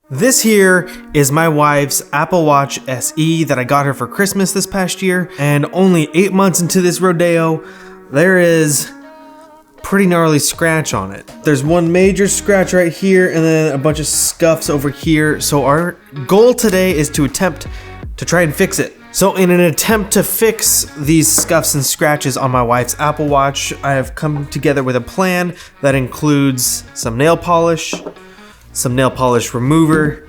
This here is my wife's Apple Watch SE that I got her for Christmas this past year, and only 8 months into this rodeo, there is pretty gnarly scratch on it. There's one major scratch right here and then a bunch of scuffs over here. So our goal today is to attempt to try and fix it. So in an attempt to fix these scuffs and scratches on my wife's Apple Watch, I have come together with a plan that includes some nail polish remover,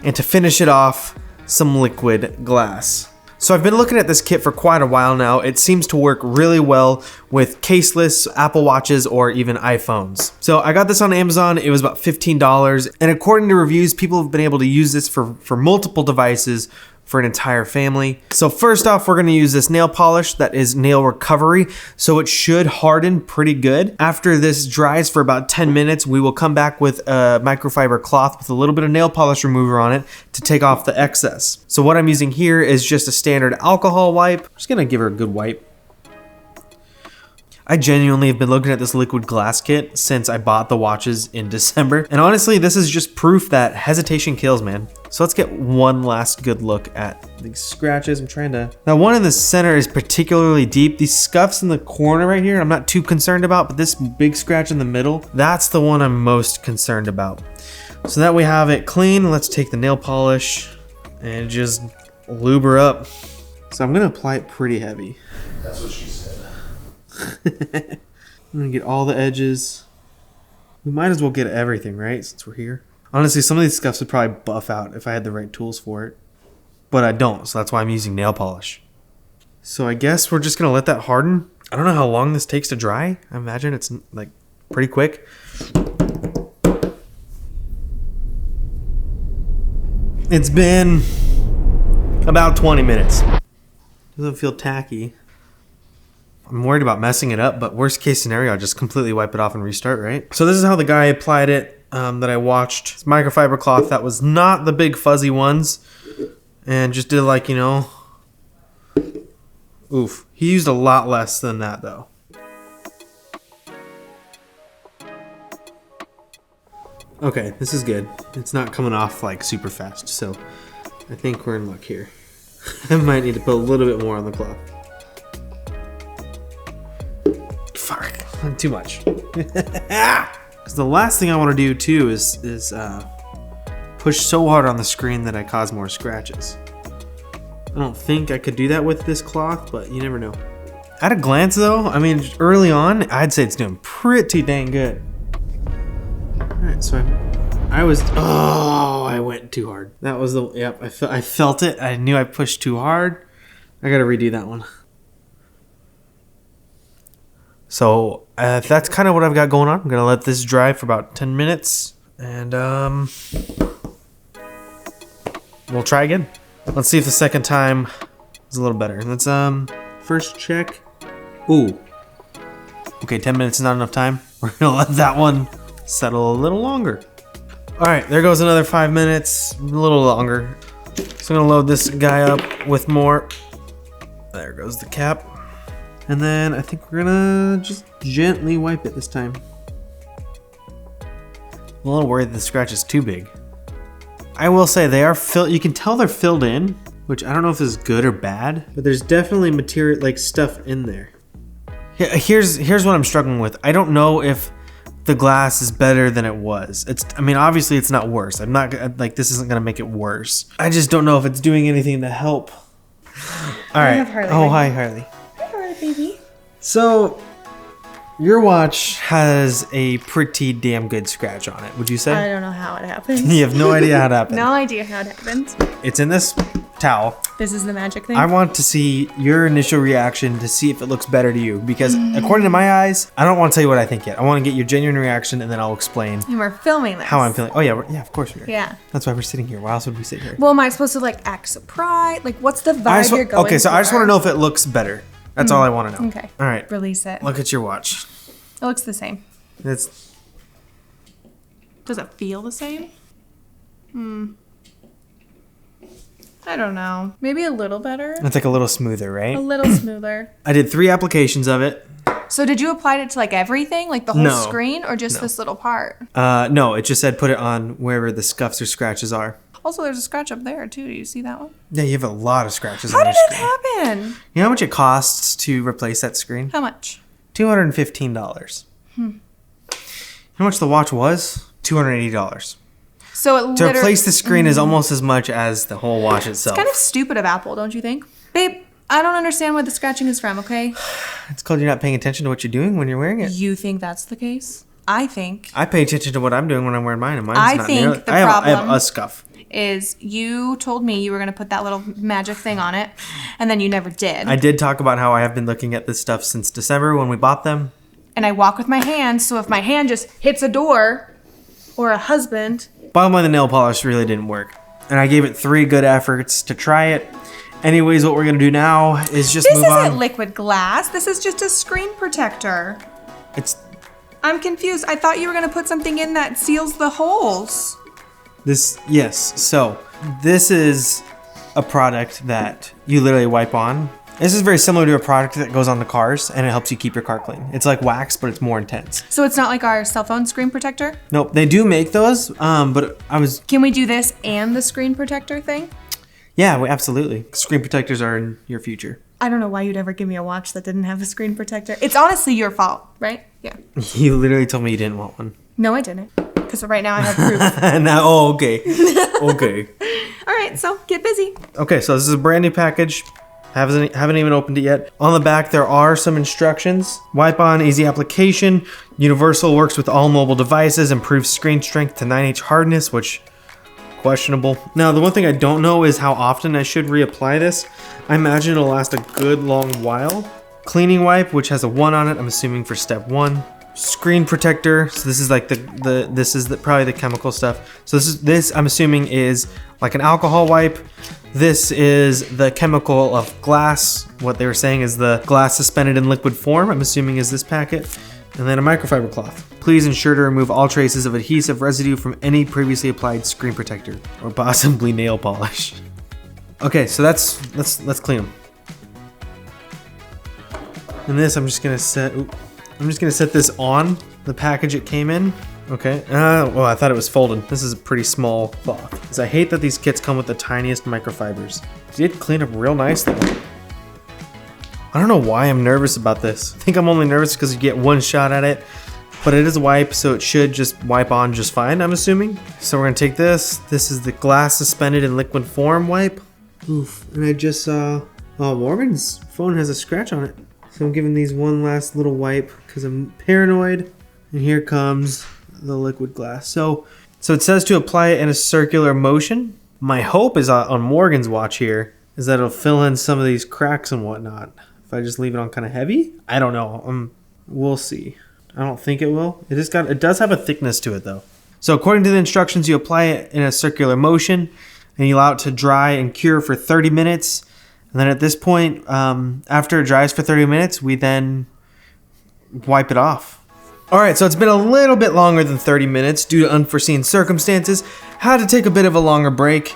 and to finish it off, some liquid glass. So I've been looking at this kit for quite a while now. It seems to work really well with caseless Apple Watches or even iPhones. So I got this on Amazon. It was about $15. And according to reviews, people have been able to use this for multiple devices for an entire family. So first off, we're gonna use this nail polish that is nail recovery. So it should harden pretty good. After this dries for about 10 minutes, we will come back with a microfiber cloth with a little bit of nail polish remover on it to take off the excess. So what I'm using here is just a standard alcohol wipe. I'm just gonna give her a good wipe. I genuinely have been looking at this liquid glass kit since I bought the watches in December. And honestly, this is just proof that hesitation kills, man. So let's get one last good look at these scratches. Now one in the center is particularly deep. These scuffs in the corner right here, I'm not too concerned about, but this big scratch in the middle, that's the one I'm most concerned about. So that we have it clean, let's take the nail polish and just lube her up. So I'm gonna apply it pretty heavy. That's what she said. I'm gonna get all the edges. We might as well get everything, right? Since we're here. Honestly, some of these scuffs would probably buff out if I had the right tools for it. But I don't, so that's why I'm using nail polish. So I guess we're just gonna let that harden. I don't know how long this takes to dry. I imagine it's like pretty quick. It's been about 20 minutes. Doesn't feel tacky. I'm worried about messing it up, but worst case scenario, I'll just completely wipe it off and restart, right? So this is how the guy applied it that I watched. It's microfiber cloth that was not the big fuzzy ones. And just did like, you know, oof. He used a lot less than that though. Okay, this is good. It's not coming off like super fast, so I think we're in luck here. I might need to put a little bit more on the cloth. Fuck, too much. Because the last thing I want to do too is push so hard on the screen that I cause more scratches. I don't think I could do that with this cloth, but you never know. At a glance though, I mean, early on, I'd say it's doing pretty dang good. Alright, so I went too hard. That was yep, I felt it. I knew I pushed too hard. I gotta redo that one. So that's kind of what I've got going on. I'm gonna let this dry for about 10 minutes and we'll try again. Let's see if the second time is a little better. Let's first check. Ooh. Okay, 10 minutes is not enough time. We're gonna let that one settle a little longer. All right, there goes another 5 minutes, a little longer. So I'm gonna load this guy up with more. There goes the cap. And then I think we're gonna just gently wipe it this time. I'm a little worried that the scratch is too big. I will say they are filled, you can tell they're filled in, which I don't know if this is good or bad, but there's definitely material, like stuff in there. Here's what I'm struggling with. I don't know if the glass is better than it was. I mean, obviously it's not worse. I'm not, like, this isn't gonna make it worse. I just don't know if it's doing anything to help. All right. Oh, hi, Harley. Baby. So, your watch has a pretty damn good scratch on it, would you say? I don't know how it happened. You have no idea how it happened. No idea how it happened. It's in this towel. This is the magic thing. I want to see your initial reaction to see if it looks better to you, because according to my eyes, I don't want to tell you what I think yet. I want to get your genuine reaction, and then I'll explain. And we're filming this. How I'm feeling. Oh yeah, yeah, of course we are. Yeah. That's why we're sitting here. Why else would we sit here? Well, am I supposed to like act surprised? Like, what's the vibe you're going Okay, so for? I just want to know if it looks better. That's all I want to know. Okay. All right. Release it. Look at your watch. It looks the same. It's. Does it feel the same? I don't know. Maybe a little better. It's like a little smoother, right? A little smoother. I did 3 applications of it. So did you apply it to like everything, like the whole No. screen, or just this little part? No, it just said put it on wherever the scuffs or scratches are. Also, there's a scratch up there too. Do you see that one? Yeah, you have a lot of scratches How on your did it screen. happen? You know how much it costs to replace that screen? How much? $215. You know how much the watch was? $280. So it To literally replace the screen is almost as much as the whole watch itself. kind of stupid of Apple, don't you think? Babe, I don't understand where the scratching is from, okay? It's called you're not paying attention to what you're doing when you're wearing it. You think that's the case? I think I pay attention to what I'm doing when I'm wearing mine, and mine's I not think nearly. the I have problem- a scuff. is you told me you were going to put that little magic thing on it, and then you never did. I did talk about how I have been looking at this stuff since December when we bought them. And I walk with my hand, so if my hand just hits a door or a husband... Bottom line, the nail polish really didn't work. And I gave it 3 good efforts to try it. Anyways, what we're going to do now is just This move isn't on. liquid glass. This is just a screen protector. It's I'm confused. I thought you were going to put something in that seals the holes. this, yes. So this is a product that you literally wipe on. This is very similar to a product that goes on the cars and it helps you keep your car clean. It's like wax, but it's more intense. So it's not like our cell phone screen protector? Nope, they do make those, but I was, Can we do this and the screen protector thing? yeah, absolutely. Screen protectors are in your future. I don't know why you'd ever give me a watch that didn't have a screen protector. It's honestly your fault, right? Yeah. You literally told me you didn't want one. No, I didn't. Because right now I have proof. Now, oh, okay. Okay. All right, so get busy. Okay, so this is a brand new package. Haven't even opened it yet. On the back, there are some instructions. Wipe on, easy application. Universal, works with all mobile devices, improves screen strength to 9H hardness, which questionable. Now, the one thing I don't know is how often I should reapply this. I imagine it'll last a good long while. Cleaning wipe, which has a 1 on it, I'm assuming for step 1. Screen protector, so this is like probably the chemical stuff. So this I'm assuming is like an alcohol wipe. This is the chemical of glass. What they were saying is the glass suspended in liquid form, I'm assuming is this packet. And then a microfiber cloth. Please ensure to remove all traces of adhesive residue from any previously applied screen protector or possibly nail polish. Okay, so let's clean them. And this I'm just gonna set this on the package it came in. Okay. Well, I thought it was folded. This is a pretty small cloth. Because I hate that these kits come with the tiniest microfibers. It did clean up real nice though. I don't know why I'm nervous about this. I think I'm only nervous because you get one shot at it. But it is a wipe, so it should just wipe on just fine, I'm assuming. So we're gonna take this. This is the glass suspended in liquid form wipe. Oof. And I just saw, oh, Morgan's phone has a scratch on it. So I'm giving these one last little wipe because I'm paranoid. And here comes the liquid glass. So it says to apply it in a circular motion. My hope is on Morgan's watch here is that it'll fill in some of these cracks and whatnot. If I just leave it on kind of heavy, I don't know. We'll see. I don't think it will. It does have a thickness to it though. So according to the instructions, you apply it in a circular motion and you allow it to dry and cure for 30 minutes. And then at this point, after it dries for 30 minutes, we then wipe it off. All right, so it's been a little bit longer than 30 minutes due to unforeseen circumstances. Had to take a bit of a longer break.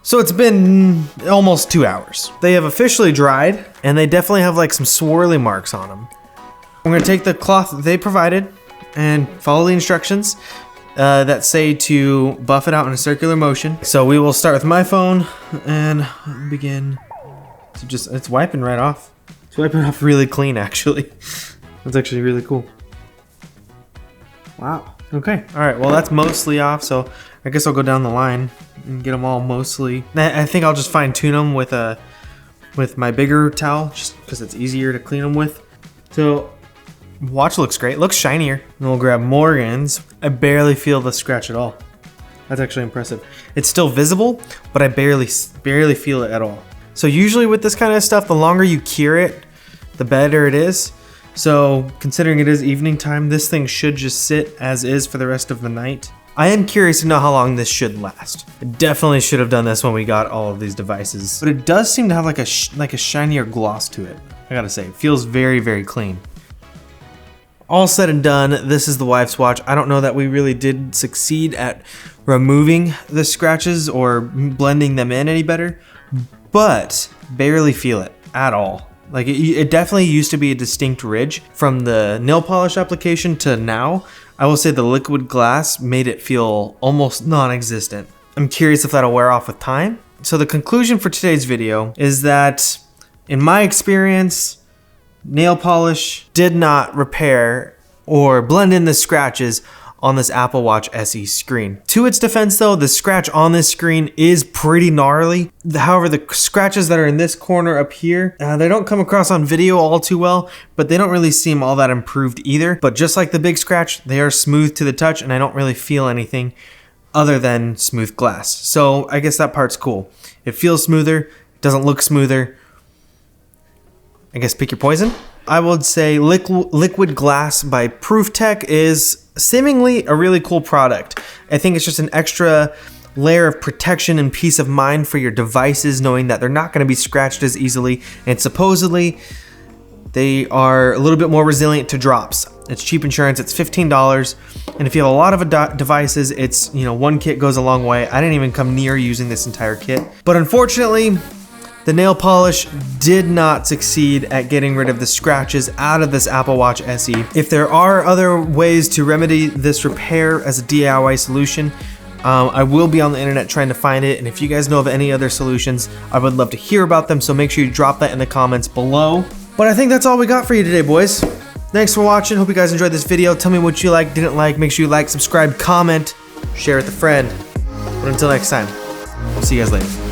So it's been almost 2 hours. They have officially dried and they definitely have like some swirly marks on them. I'm gonna take the cloth that they provided and follow the instructions that say to buff it out in a circular motion. So we will start with my phone and begin to it's wiping right off. It's wiping off really clean actually. That's actually really cool. Wow. Okay. All right. Well, that's mostly off. So I guess I'll go down the line and get them all mostly. I think I'll just fine tune them with my bigger towel just because it's easier to clean them with. So watch looks great. Looks shinier. And we'll grab Morgan's. I barely feel the scratch at all. That's actually impressive. It's still visible, but I barely feel it at all. So usually with this kind of stuff, the longer you cure it, the better it is. So considering it is evening time, this thing should just sit as is for the rest of the night. I am curious to know how long this should last. I definitely should have done this when we got all of these devices, but it does seem to have like a shinier gloss to it. I gotta say, it feels very, very clean. All said and done, this is the wife's watch. I don't know that we really did succeed at removing the scratches or blending them in any better, but barely feel it at all. Like it definitely used to be a distinct ridge from the nail polish application to now. I will say the liquid glass made it feel almost non-existent. I'm curious if that'll wear off with time. So the conclusion for today's video is that in my experience, nail polish did not repair or blend in the scratches on this Apple Watch SE screen. To its defense though, the scratch on this screen is pretty gnarly. However, the scratches that are in this corner up here, they don't come across on video all too well, but they don't really seem all that improved either. But just like the big scratch, they are smooth to the touch and I don't really feel anything other than smooth glass. So I guess that part's cool. It feels smoother, doesn't look smoother. I guess pick your poison. I would say liquid glass by Proof Tech is seemingly a really cool product. I think it's just an extra layer of protection and peace of mind for your devices, knowing that they're not going to be scratched as easily, and supposedly they are a little bit more resilient to drops. It's cheap insurance, it's $15, and if you have a lot of devices, it's, one kit goes a long way. I didn't even come near using this entire kit. But unfortunately, the nail polish did not succeed at getting rid of the scratches out of this Apple Watch SE. If there are other ways to remedy this repair as a DIY solution, I will be on the internet trying to find it, and if you guys know of any other solutions, I would love to hear about them, so make sure you drop that in the comments below. But I think that's all we got for you today, boys. Thanks for watching. Hope you guys enjoyed this video. Tell me what you liked, didn't like. Make sure you like, subscribe, comment, share with a friend. But until next time, see you guys later.